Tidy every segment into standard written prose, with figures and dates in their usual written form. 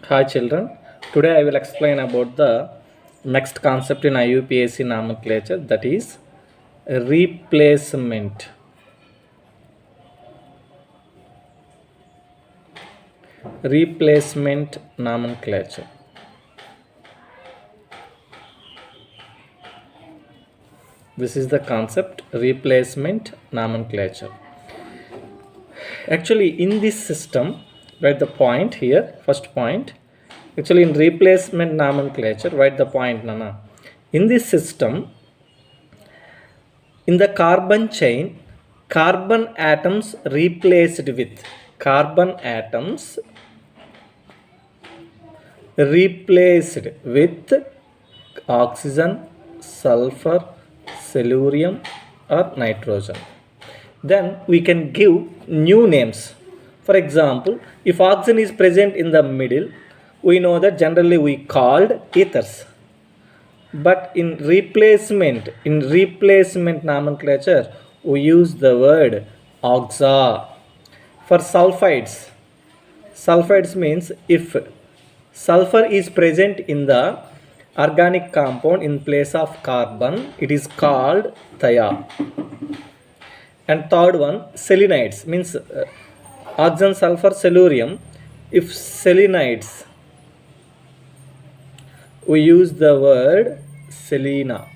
Hi children, today I will explain about the next concept in IUPAC nomenclature, that is replacement. Replacement nomenclature. This is the concept, replacement nomenclature. Actually in this system, write the point here, first point. Actually in replacement nomenclature, write the point Nana. In this system, in the carbon chain, carbon atoms replaced with oxygen, sulfur, silurium or nitrogen. Then we can give new names. For example, if oxygen is present in the middle, we know that generally we called ethers. But in replacement nomenclature, we use the word oxa. For sulfides means if sulfur is present in the organic compound in place of carbon, it is called thia. And third one, selenides means oxygen, sulfur, silurium. If selenides, we use the word selena.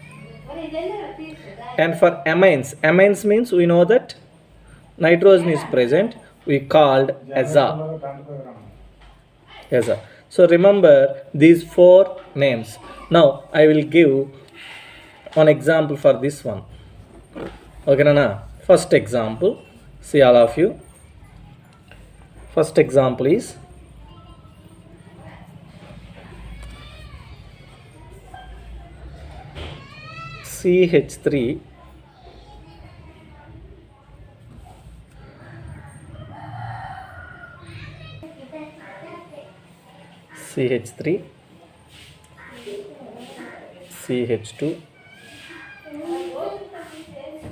And for amines means we know that nitrogen is present, we called aza. So remember these four names. Now I will give one example for this one. Okay, Nana. First example, see all of you. First example is CH3 CH3 CH2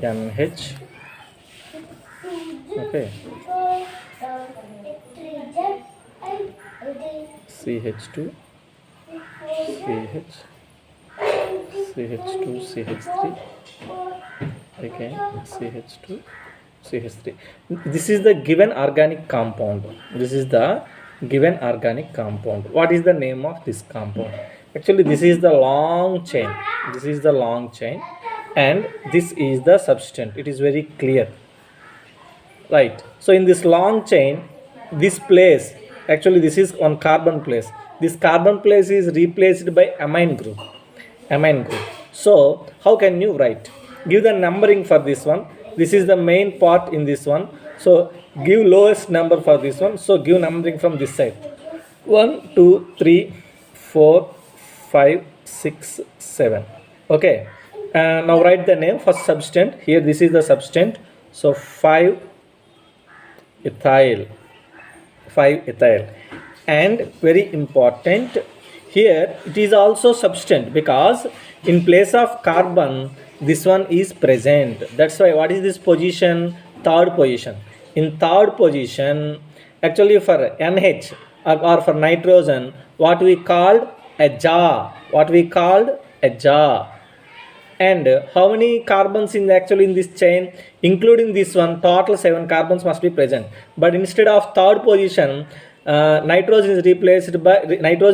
NH. Okay, CH2 CH CH2 CH3 again CH2 CH3. This is the given organic compound. What is the name of this compound? Actually this is the long chain. And this is the substance. It is very clear, right? So in this long chain, this place, actually this is on carbon place, this carbon place is replaced by amine group. So how can you write? Give the numbering for this one. This is the main part in this one, so give lowest number for this one. So give numbering from this side: 1 2 3 4 5 6 7. Okay, now write the name. First substance here, this is the substance, so 5 ethyl. And very important, here it is also substance because in place of carbon this one is present. That's why what is this position? Third position. In third position, actually for NH or for nitrogen, what we called a jar. And how many carbons in this chain? Including this one, total 7 carbons must be present. But instead of third position, nitrogen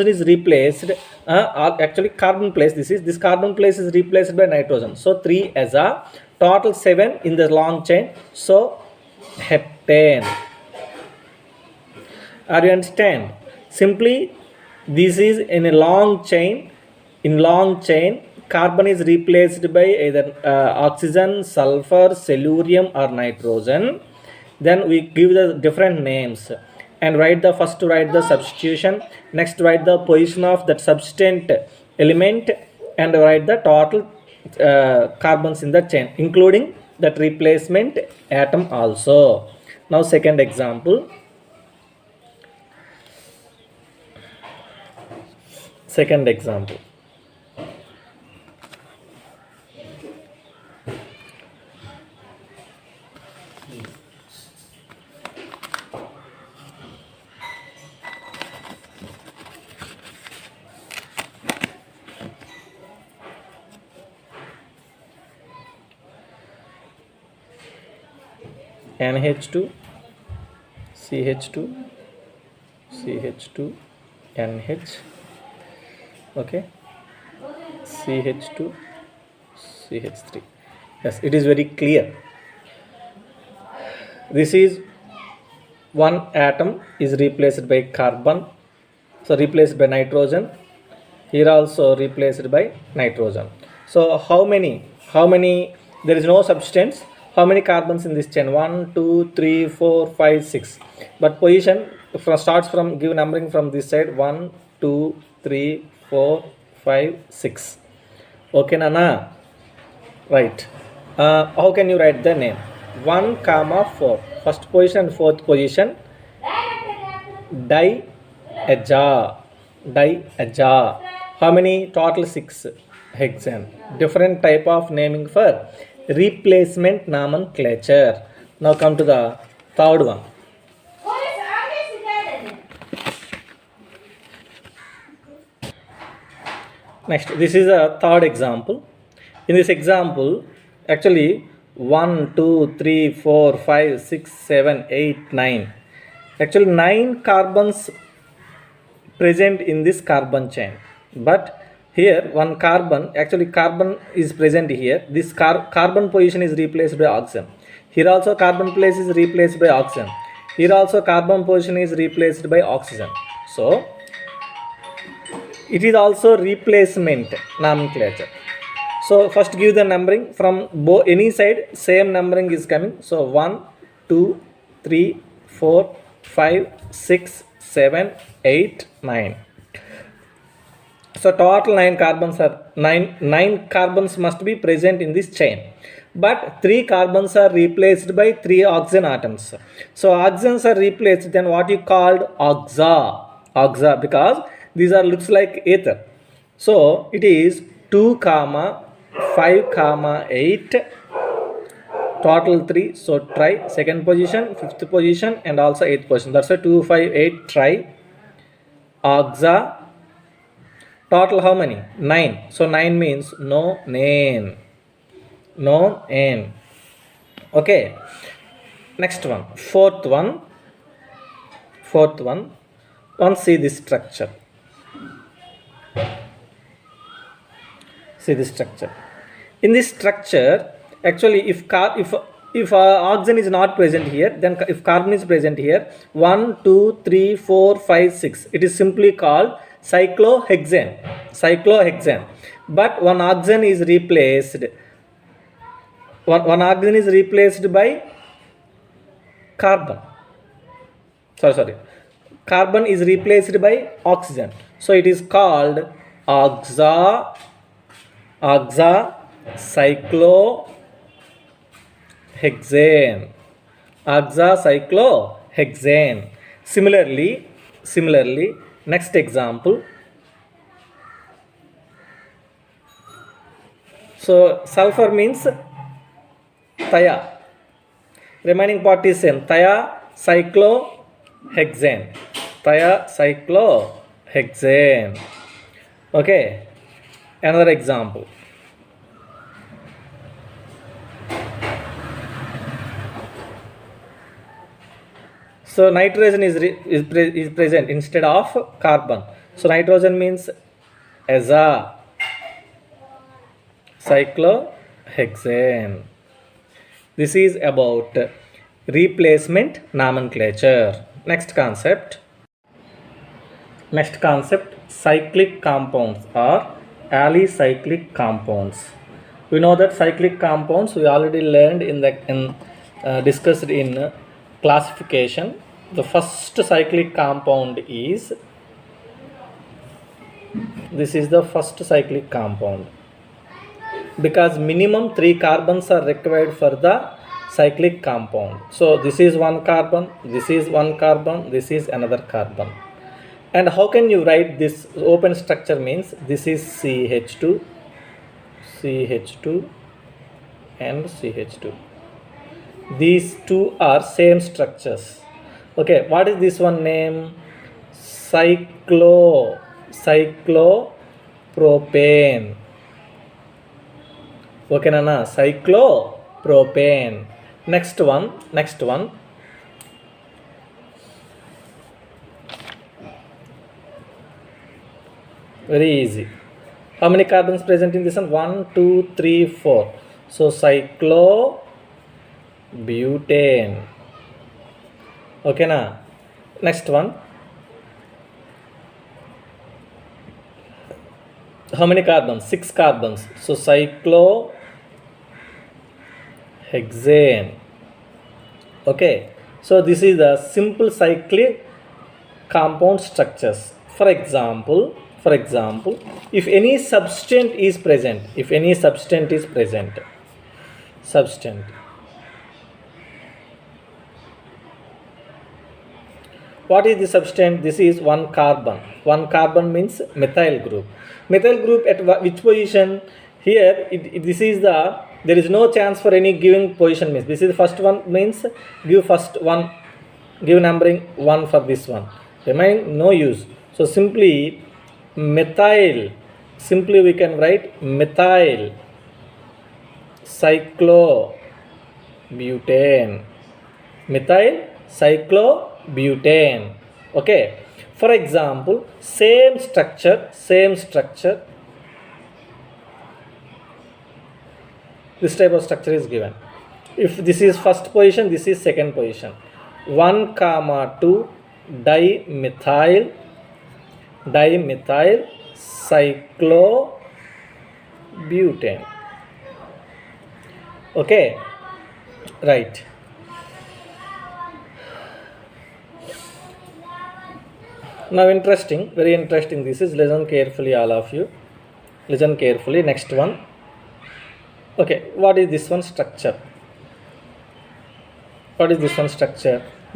is replaced. Actually carbon place, this carbon place is replaced by nitrogen. So 3 as a total 7 in the long chain. So heptane. Are you understand? Simply this is in a long chain. In long chain, carbon is replaced by either oxygen, sulfur, silurium or nitrogen. Then we give the different names and write the substitution. Next write the position of that substituent element and write the total carbons in the chain, including that replacement atom also. Now second example. NH2, CH2, CH2, NH, okay, CH2, CH3. Yes, it is very clear. This is one atom is replaced by carbon, so replaced by nitrogen. Here also replaced by nitrogen. So how many there is no substance, how many carbons in this chain? 1 2 3 4 5 6, but position starts from, give numbering from this side, 1 2 3 4 5 6. Okay nana, right. How can you write the name? 1 comma 4, first position and fourth position, diaja. How many? Total 6 hexane. Different type of naming for replacement nomenclature. Now come to the third one. Next, this is a third example. In this example, actually 1 2 3 4 5 6 7 8 9, actually 9 carbons present in this carbon chain, but here one carbon, actually carbon is present here, this carbon position is replaced by oxygen. Here also carbon place is replaced by oxygen. Here also carbon position is replaced by oxygen. So it is also replacement nomenclature. So first give the numbering from any side, same numbering is coming. So 1 2 3 4 5 6 7 8 9. So total 9 carbons are 9 carbons must be present in this chain, but 3 carbons are replaced by 3 oxygen atoms. So oxygens are replaced, then what you called oxa, because these are looks like ether. So it is 2 comma 5 comma 8, total 3. So try second position, fifth position, and also eighth position. That's a 2 5 8 try oxa. Total how many? 9. So 9 means no name. Okay. Next one, fourth one. See this structure. See this structure. In this structure, actually, if oxygen is not present here, then if carbon is present here, 1 2 3 4 5 6, it is simply called cyclohexane. But one oxygen is replaced. One oxygen is replaced by carbon. Sorry. Carbon is replaced by oxygen. So it is called oxacyclohexane. Similarly, next example. So sulfur means thia. Remaining part is same. Thiacyclohexane. Okay. Another example. So nitrogen is present instead of carbon. So nitrogen means azacyclohexane. This is about replacement nomenclature. Next concept, cyclic compounds or alicyclic compounds. We know that cyclic compounds we already learned discussed in classification. The first cyclic compound is, this is the first cyclic compound, because minimum 3 carbons are required for the cyclic compound. So this is one carbon, this is one carbon, this is another carbon. And how can you write this open structure? Means this is CH2 and CH2. These two are same structures. Okay, what is this one name? Cyclopropane. Okay nana, cyclopropane. Next one. Very easy. How many carbons present in this one? 1, 2, 3, 4. So cyclobutane. Okay na? Next one. How many carbons? 6 carbons. So cyclohexane. Okay. So this is the simple cyclic compound structures. For example, if any substance is present, what is the substance? This is one carbon. One carbon means methyl group. Methyl group at which position? Here, this is the, there is no chance for any given position means. This is the first one means give first one, give numbering 1 for this one. Remaining no use. So simply methyl, simply we can write methyl cyclobutane. Methyl cyclobutane. Okay. For example, same structure. This type of structure is given. If this is first position, this is second position. 1, 2 dimethyl cyclobutane. Okay, right. Now interesting, very interesting. This is, listen carefully, all of you. Listen carefully. Next one. Okay, what is this one structure?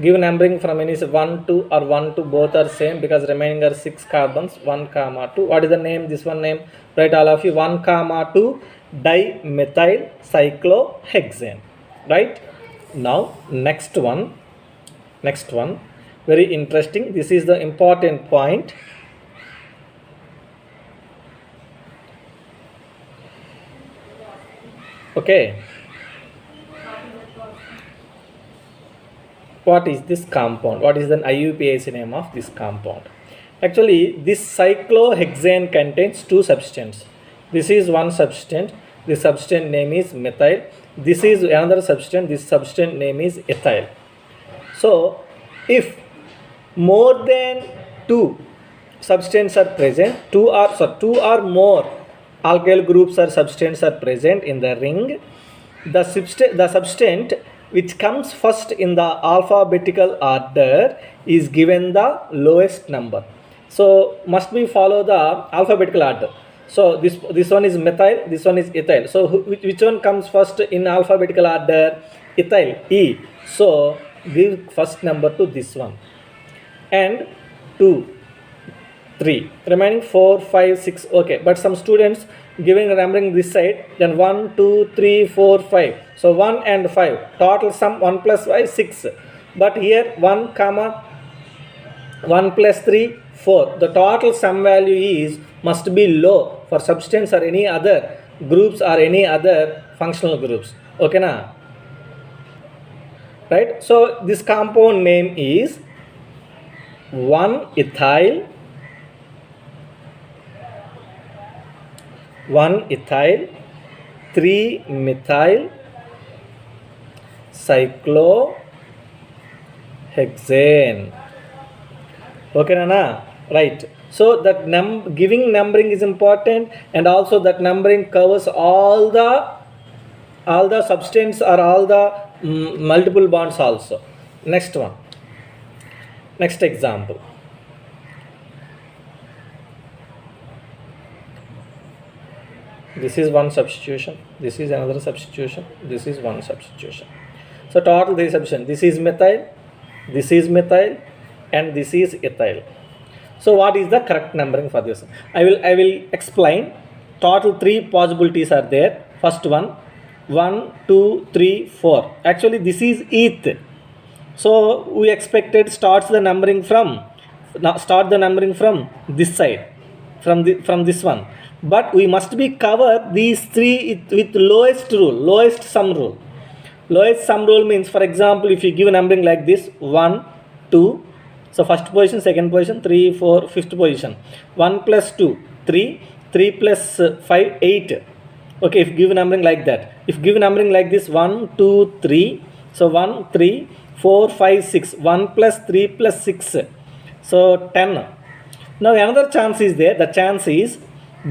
Give numbering from any 1, 2 or 1, 2 both are same because remaining are 6 carbons. 1, 2. What is the name? This one name. Right, all of you. 1, 2 dimethyl cyclohexane. Right. Now next one. Very interesting. This is the important point. Okay. What is this compound? What is the IUPAC name of this compound? Actually, this cyclohexane contains 2 substances. This is one substance. This substance name is methyl. This is another substance. This substance name is ethyl. So, if more than 2 substances are present, 2 or more alkyl groups or substances are present in the ring, the substance which comes first in the alphabetical order is given the lowest number. So must we follow the alphabetical order. So this one is methyl, this one is ethyl. So which one comes first in alphabetical order? Ethyl, E. So give first number to this one. And 2, 3. Remaining 4, 5, 6. Okay. But some students giving numbering this side, then 1, 2, 3, 4, 5. So 1 and 5. Total sum 1 plus 5, 6. But here 1, 1 plus 3, 4. The total sum value is must be low for substance or any other groups or any other functional groups. Okay na? Right? So this compound name is 1-ethyl 3-methyl cyclohexane. Okay na? Right. So that giving numbering is important, and also that numbering covers all the substance or all the multiple bonds also. Next one. Next example. This is one substitution. This is another substitution. This is one substitution. So total 3 substitution. This is methyl, and this is ethyl. So what is the correct numbering for this? I will explain. Total 3 possibilities are there. First one, 1, 2, 3, 4. Actually this is eth. So we expected start the numbering from this side, from this one. But we must be cover these 3 with lowest sum rule. Lowest sum rule means, for example, if you give numbering like this 1 2, so first position, second position, 3 4, fifth position, 1 plus 2 3, 3 plus 5 8. Okay, if give numbering like that, if give numbering like this 1 2 3, so 1 3 4 5 6, 1 plus 3 plus 6, so 10. Now another chance is there. The chance is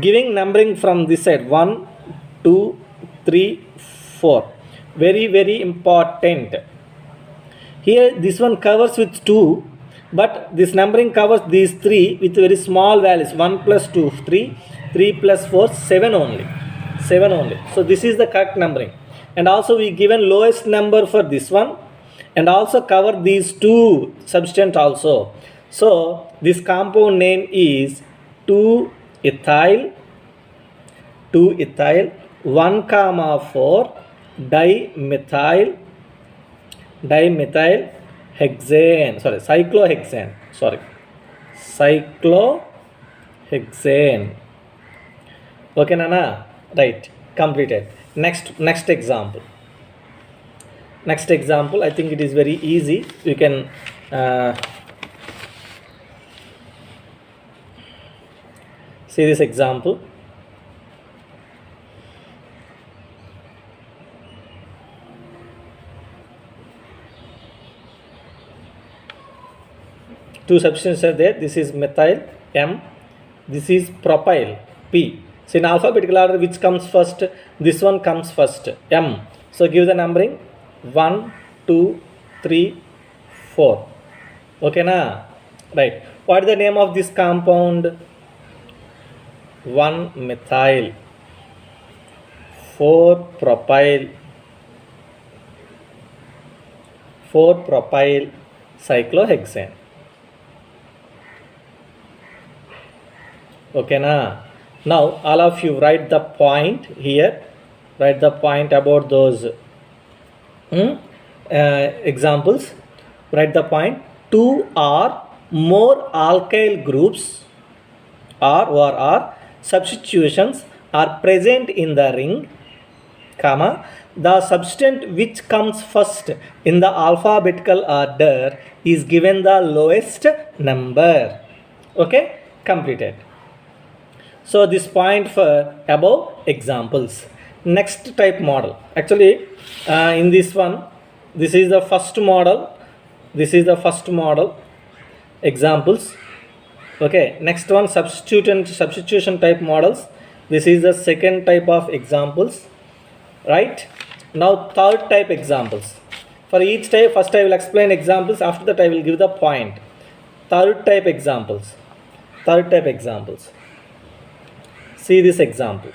giving numbering from this side 1 2 3 4. Very very important. Here this one covers with 2, but this numbering covers these 3 with very small values. 1 plus 2 3, 3 plus 4 7 only, 7 only. So this is the correct numbering. And also we given lowest number for this one, and also cover these two substance also. So this compound name is 2-ethyl 1,4 dimethyl hexane, cyclohexane. Okay nana, right, completed. Next example. I think it is very easy. You can see this example. Two substances are there. This is methyl M, this is propyl P. So in alphabetical order, which comes first? This one comes first, M. So give the numbering 1 2 3 4. Okay na, right. What is the name of this compound? 1-methyl 4-propyl cyclohexane. Okay na. Now all of you write the point here. Write the point about those examples. Write the point. 2 or more alkyl groups or substitutions are present in the ring, comma, the substance which comes first in the alphabetical order is given the lowest number. Okay, completed. So this point for above examples. Next type model. Actually in this one, this is the first model, examples. Okay, next one, substitution type models. This is the second type of examples, right? Now third type examples. For each type, first I will explain examples, after that I will give the point. Third type examples. See this example.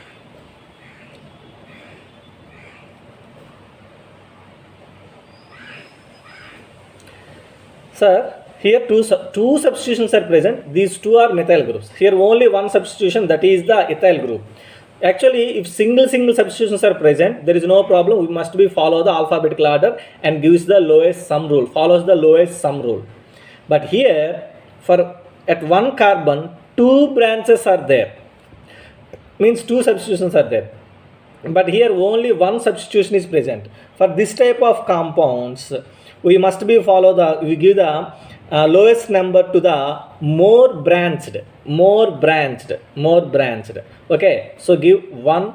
Sir, here two substitutions are present. These two are methyl groups. Here only one substitution, that is the ethyl group. Actually, if single substitutions are present, there is no problem. We must be follow the alphabetical order and gives the lowest sum rule. Follows the lowest sum rule. But here, for at one carbon, 2 branches are there. Means 2 substitutions are there. But here only one substitution is present. For this type of compounds, we must be we give the lowest number to the more branched. Okay, so give 1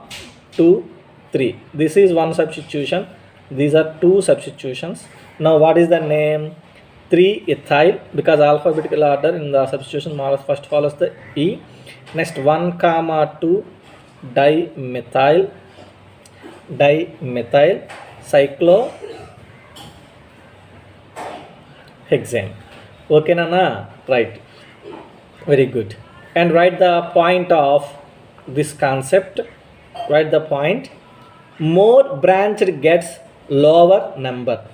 2 3. This is one substitution, these are 2 substitutions. Now what is the name? 3-ethyl, because alphabetical order in the substitution model first follows the E. Next 1,2 dimethyl cyclohexane. Okay nana, right, very good. And write the point of this concept. Write the point. More branched gets lower number.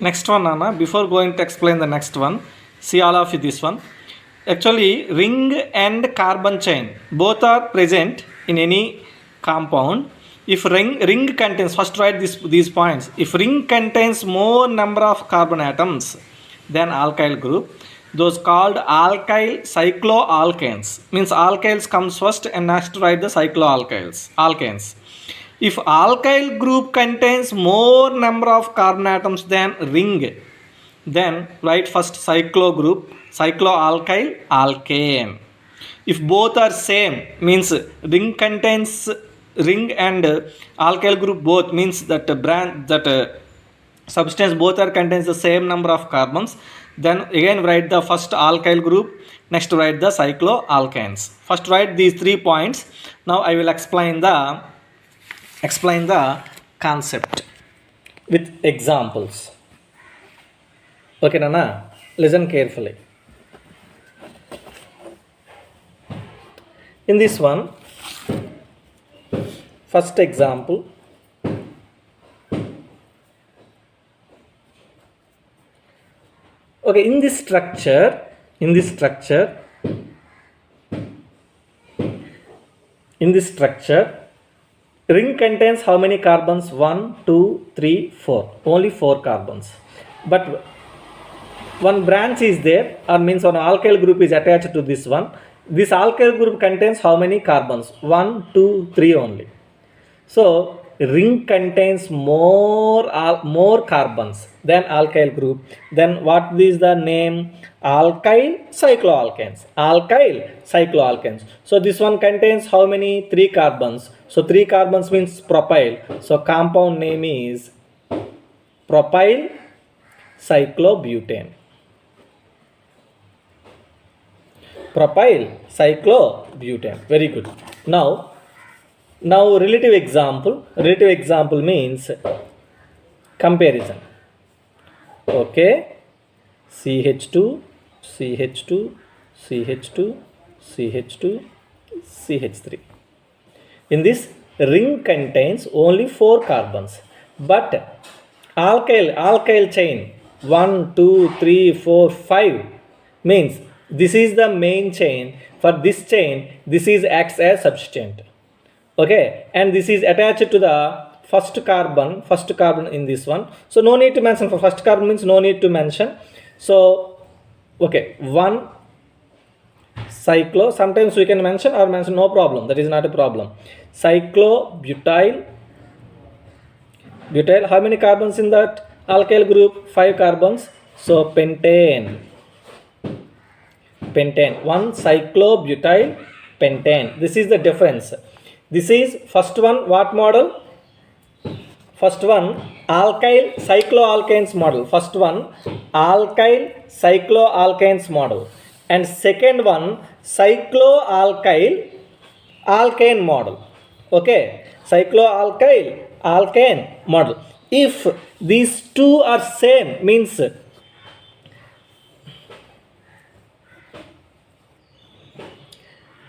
Next one nana, before going to explain the next one, see all of you this one. Actually ring and carbon chain both are present in any compound. If ring contains, first write these points. If ring contains more number of carbon atoms than alkyl group, those called alkyl cycloalkanes. Means alkyls comes first and next write the alkanes. If alkyl group contains more number of carbon atoms than ring, then write first cycloalkyl alkane. If both are same, means ring contains ring and alkyl group both, means that substance both are contains the same number of carbons, then again write the first alkyl group, next write the cycloalkanes. First write these 3 points. Now I will explain the concept with examples. Okay Nana, listen carefully. In this one, first example, okay, in this structure ring contains how many carbons? 1 2 3 4, only 4 carbons. But one branch is there, or means one alkyl group is attached to this one. This alkyl group contains how many carbons? 1 2 3 only. So ring contains more carbons than alkyl group. Then what is the name? Alkyl cycloalkanes. So this one contains how many? 3 carbons. So 3 carbons means propyl. So compound name is propyl cyclobutane. Very good. Now relative example means comparison. Okay, CH2 CH2 CH2 CH2 CH3. In this ring contains only 4 carbons, but alkyl chain 1 2 3 4 5 means this is the main chain. For this chain, this is acts as substituent. Okay, and this is attached to the first carbon in this one. So no need to mention. For first carbon means no need to mention. So okay, 1 cyclo, sometimes we can mention or mention, no problem, that is not a problem. Cyclobutyl, how many carbons in that alkyl group? 5 carbons. So pentane, 1 cyclobutyl pentane. This is the difference. This is first one, what model? First one alkyl cycloalkanes model. And second one cycloalkyl alkane model. Okay, cycloalkyl alkane model. If these two are same, means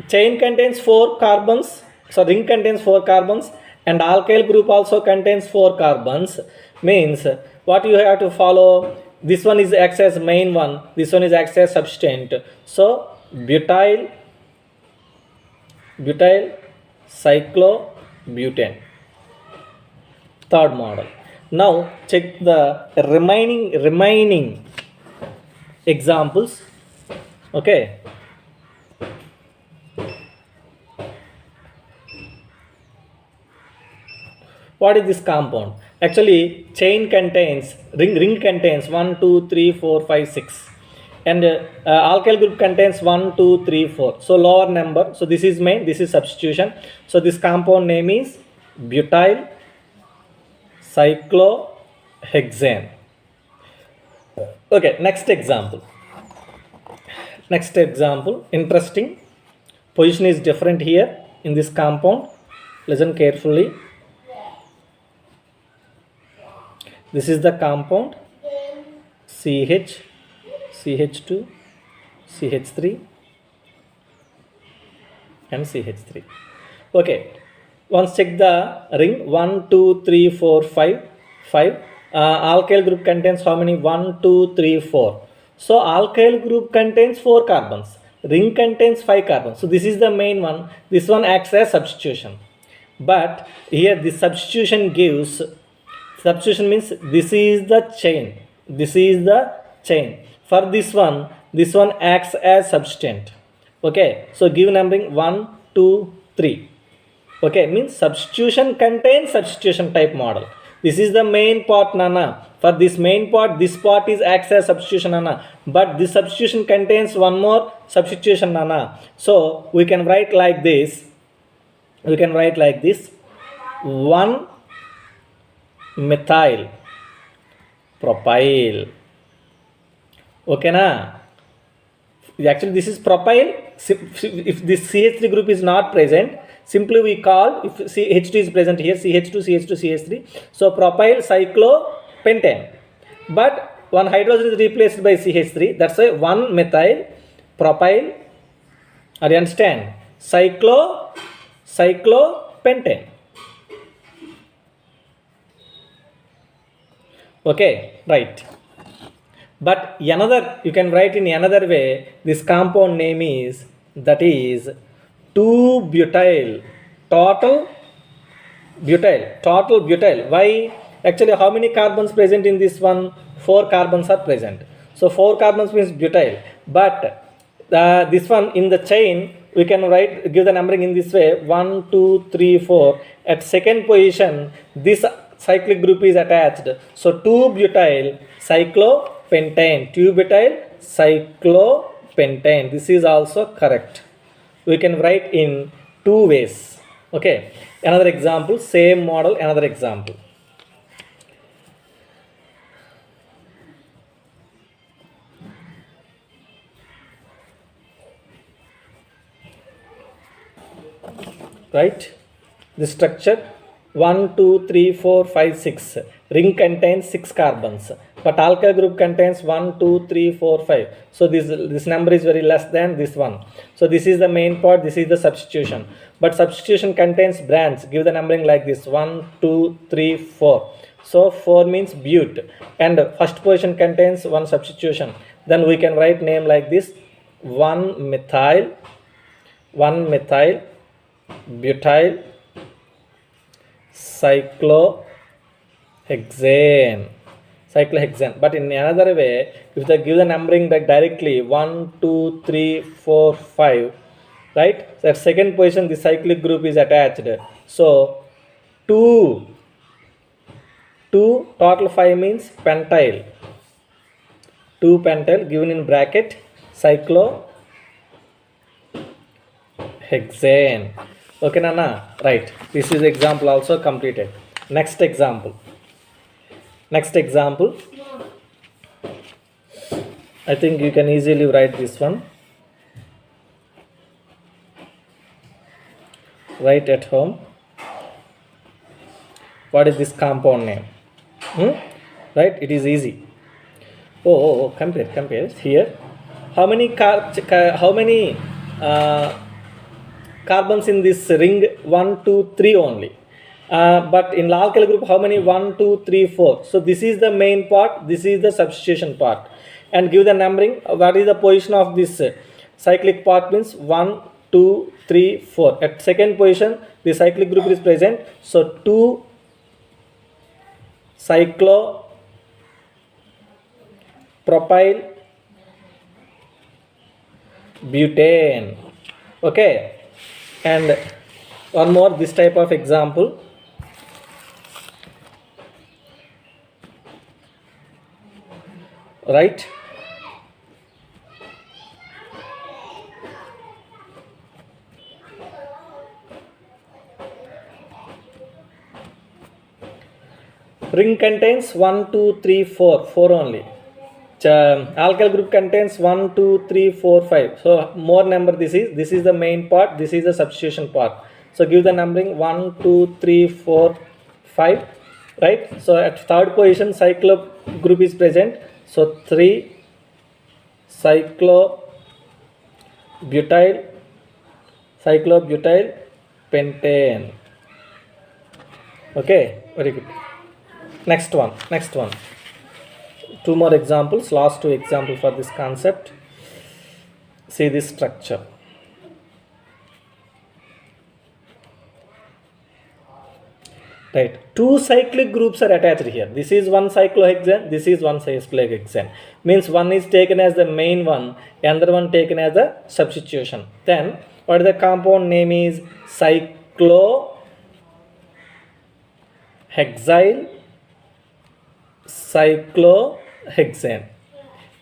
chain contains 4 carbons, so ring contains 4 carbons, and alkyl group also contains 4 carbons, means what you have to follow? This one is acts as main one, this one is acts as substituent. So butyl cyclobutane, third model. Now check the remaining examples. Okay, what is this compound? Actually chain contains ring contains 1 2 3 4 5 6, and alkyl group contains 1 2 3 4, so lower number. So this is main, this is substitution. So this compound name is butyl cyclohexane. Okay, next example, interesting. Position is different here in this compound. Listen carefully. This is the compound CH2 CH3 and CH3. Okay, once check the ring 1 2 3 4 5. Alkyl group contains how many? 1 2 3 4. So alkyl group contains 4 carbons, ring contains 5 carbons. So this is the main one, this one acts as substitution. But here the substitution means this is the chain, For this one this one acts as substituent. Okay, so give numbering 1, 2, 3. Okay, means substitution contains substitution type model. This is the main part, Nana. For this main part, this part is acts as substitution, Nana. But this substitution contains one more substitution, Nana. So we can write like this. We can write like this: 1 methyl propyl. Okay, na? Actually, this is propyl. If this CH3 group is not present, simply we call, if CH2 is present here, CH2, CH2, CH3. So propyl cyclopentane. But one hydrogen is replaced by CH3. That's why 1 methyl propyl. Are you understand? Cyclopentane. Okay, right. But another, you can write in another way, this compound name is, that is 2-butyl, total butyl. Why? Actually, how many carbons present in this one? 4 carbons are present. So 4 carbons means butyl. But this one in the chain, we can write, give the numbering in this way: 1, 2, 3, 4. At second position, this cyclic group is attached. So 2-butyl cyclopentane. 2-butyl cyclopentane. This is also correct. We can write in 2 ways. Okay. Another example, same model, another example. Right? The structure 1, 2, 3, 4, 5, 6. Ring contains 6 carbons. But alkyl group contains 1, 2, 3, 4, 5. So this number is very less than this one. So this is the main part, this is the substitution. But substitution contains brands. Give the numbering like this: 1, 2, 3, 4. So 4 means but. And first position contains one substitution. Then we can write name like this: 1 methyl butyl cyclohexane. But in another way, if they give the numbering like directly 1, 2, 3, 4, 5, right? So at second position, the cyclic group is attached. So 2 total 5 means pentyl. 2 pentyl given in bracket cyclohexane. Okay, Nana? Right. This is example also completed. Next example. I think you can easily write this one. Write at home. What is this compound name? Right? It is easy. Compare. Here, how many carbons in this ring? 1, 2, 3 only. But in alkyl group, how many? 1, 2, 3, 4. So this is the main part, this is the substitution part. And give the numbering. What is the position of this cyclic part? Means 1, 2, 3, 4. At second position, the cyclic group is present. So 2 cyclopropyl butane. Okay. And one more, this type of example. Right? Ring contains 1, 2, 3, 4. 4 only. Alkyl group contains 1, 2, 3, 4, 5. So more number this is the main part, this is the substitution part. So give the numbering 1, 2, 3, 4, 5. Right? So at third position, cyclo group is present. So 3 cyclobutyl pentane. Okay, very good. Next one. 2 more examples, last 2 examples for this concept. See this structure. Right. Two cyclic groups are attached here. This is one cyclohexane, this is one cyclohexane. Means one is taken as the main one, another one taken as the substitution. Then what is the compound name is cyclohexyl cyclohexane.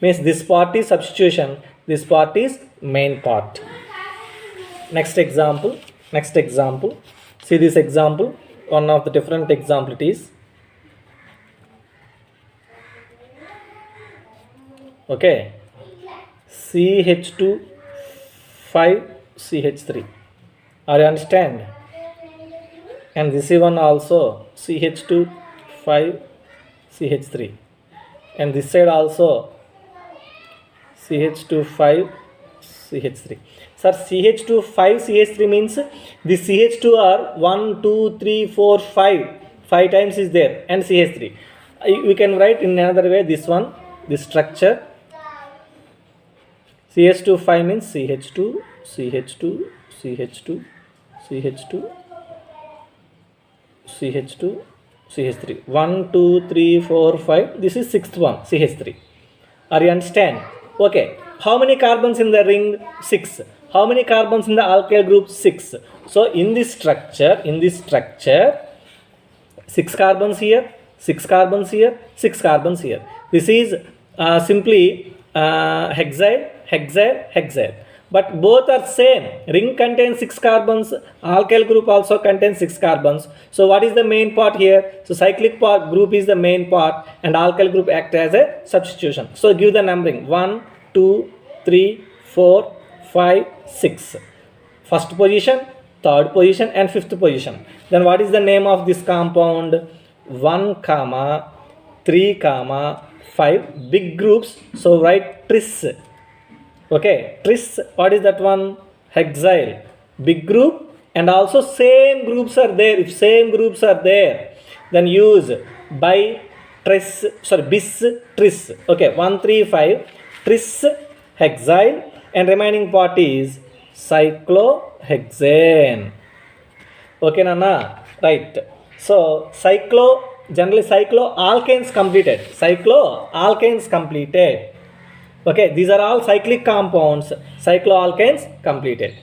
Means this part is substitution, this part is main part. Next example. See this example. One of the different example it is. Okay. CH2 5CH3. Are you understand? And this one also CH2 5CH3. And this side also CH2 5CH3. Sir, CH2 5CH3 means the CH2 are 1, 2, 3, 4, 5. 5 times is there and CH3. We can write in another way this one, this structure. CH2 5 means CH2, CH2, CH2, CH2, CH2, CH3. 1, 2, 3, 4, 5. This is sixth one, CH3. Are you understand? Okay. How many carbons in the ring? 6. How many carbons in the alkyl group? 6. So in this structure, 6 carbons here, 6 carbons here, 6 carbons here. This is simply hexyl. But both are same. Ring contains 6 carbons, alkyl group also contains 6 carbons. So what is the main part here? So cyclic part group is the main part and alkyl group act as a substitution. So give the numbering 1, 2, 3, 4, 5, 6. First position, third position and fifth position. Then what is the name of this compound? 1, 3, 5. Big groups. So write tris. Okay, tris. What is that one? Hexyl. Big group and also same groups are there. If same groups are there, then use bis tris. Okay, 1, 3, 5. Tris hexyl and remaining part is cyclohexane. Okay, Nana? Right. So generally cycloalkanes completed. Okay, these are all cyclic compounds. Cycloalkanes completed.